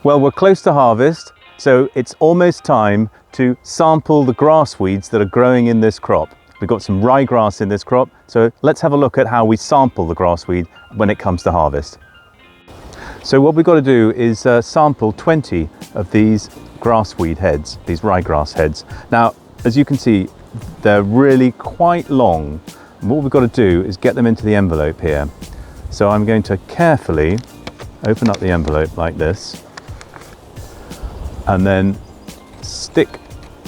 Well, we're close to harvest, so it's almost time to sample the grass weeds that are growing in this crop. We've got some ryegrass in this crop, so let's have a look at how we sample the grass weed when it comes to harvest. So what we've got to do is sample 20 of these grass weed heads, these ryegrass heads. Now, as you can see, they're really quite long. And what we've got to do is get them into the envelope here. So I'm going to carefully open up the envelope like this, and then stick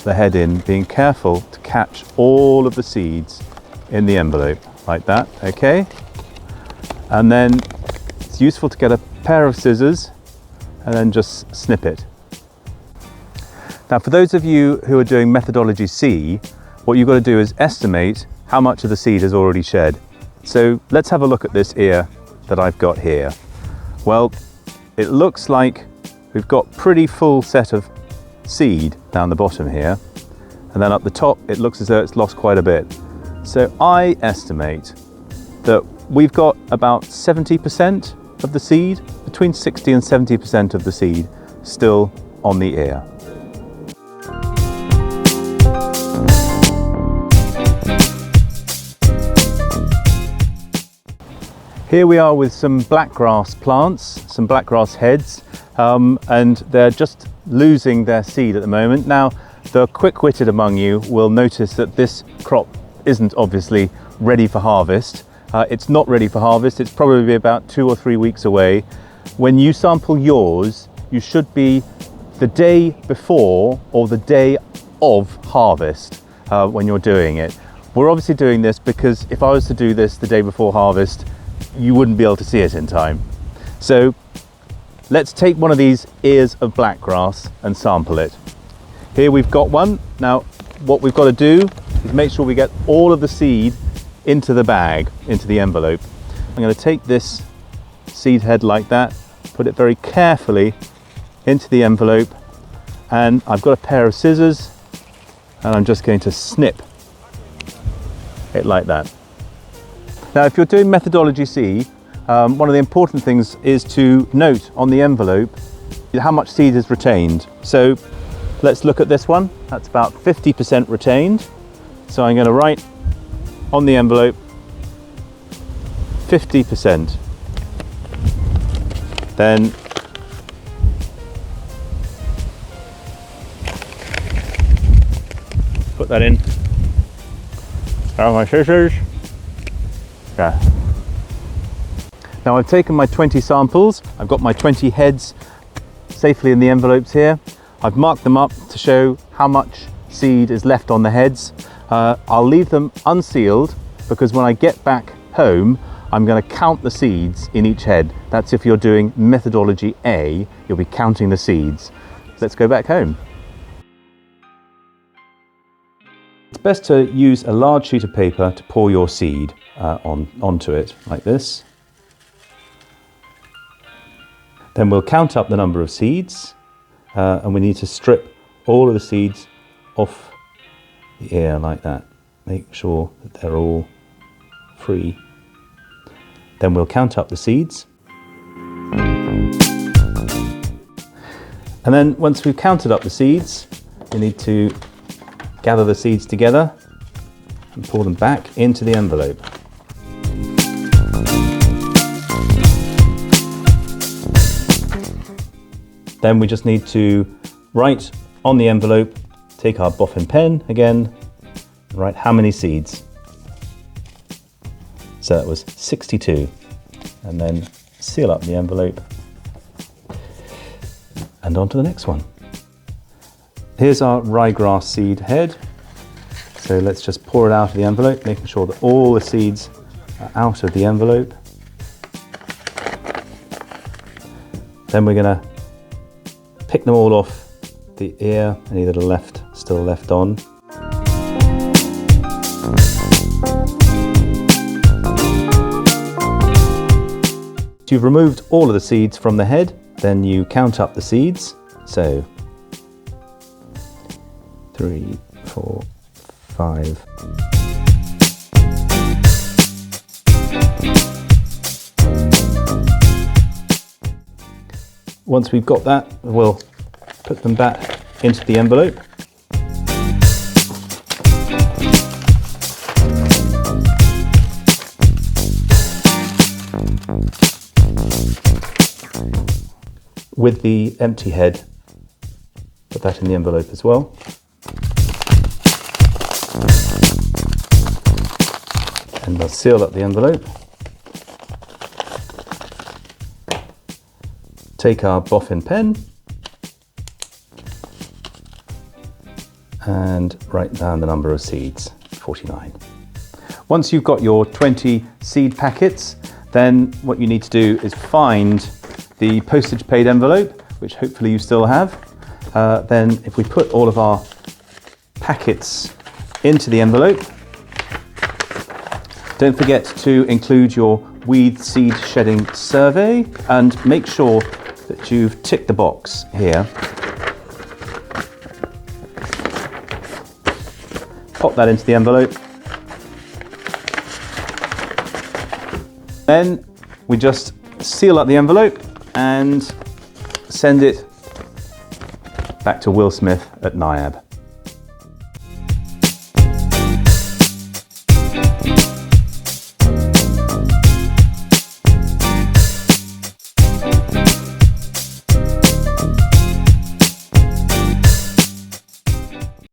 the head in, being careful to catch all of the seeds in the envelope like that, okay? And then it's useful to get a pair of scissors and then just snip it. Now, for those of you who are doing methodology C, what you've got to do is estimate how much of the seed is already shed. So let's have a look at this ear that I've got here. Well, it looks like we've got pretty full set of seed down the bottom here, and then up the top it looks as though it's lost quite a bit. So I estimate that we've got about 70% of the seed, between 60 and 70% of the seed still on the ear. Here we are with some blackgrass plants, some blackgrass heads, and they're just losing their seed at the moment. Now, the quick-witted among you will notice that this crop isn't obviously ready for harvest. It's not ready for harvest. It's probably about 2 or 3 weeks away. When you sample yours, you should be the day before or the day of harvest when you're doing it. We're obviously doing this because if I was to do this the day before harvest, you wouldn't be able to see it in time. So let's take one of these ears of blackgrass and sample it. Here we've got one. Now, what we've got to do is make sure we get all of the seed into the bag, into the envelope. I'm going to take this seed head like that, put it very carefully into the envelope, and I've got a pair of scissors, and I'm just going to snip it like that. Now, if you're doing methodology C, one of the important things is to note on the envelope how much seed is retained. So let's look at this one. That's about 50% retained. So I'm going to write on the envelope 50%. Then put that in. Now my scissors. Yeah. Now I've taken my 20 samples. I've got my 20 heads safely in the envelopes here. I've marked them up to show how much seed is left on the heads. I'll leave them unsealed because when I get back home, I'm going to count the seeds in each head. That's if you're doing methodology A, you'll be counting the seeds. Let's go back home. It's best to use a large sheet of paper to pour your seed onto it like this. Then we'll count up the number of seeds, and we need to strip all of the seeds off the ear like that. Make sure that they're all free. Then we'll count up the seeds. And then once we've counted up the seeds, we need to gather the seeds together and pour them back into the envelope. Then we just need to write on the envelope, take our boffin pen again, and write how many seeds. So that was 62. And then seal up the envelope and on to the next one. Here's our ryegrass seed head. So let's just pour it out of the envelope, making sure that all the seeds are out of the envelope. Then we're going to pick them all off the ear, any that are still left on. You've removed all of the seeds from the head, then you count up the seeds. So 3, 4, 5. Once we've got that, we'll put them back into the envelope. With the empty head, put that in the envelope as well. And we'll seal up the envelope. Take our boffin pen and write down the number of seeds, 49. Once you've got your 20 seed packets, then what you need to do is find the postage paid envelope, which hopefully you still have. Then if we put all of our packets into the envelope, don't forget to include your weed seed shedding survey and make sure that you've ticked the box here. Pop that into the envelope. Then we just seal up the envelope and send it back to Will Smith at NIAB.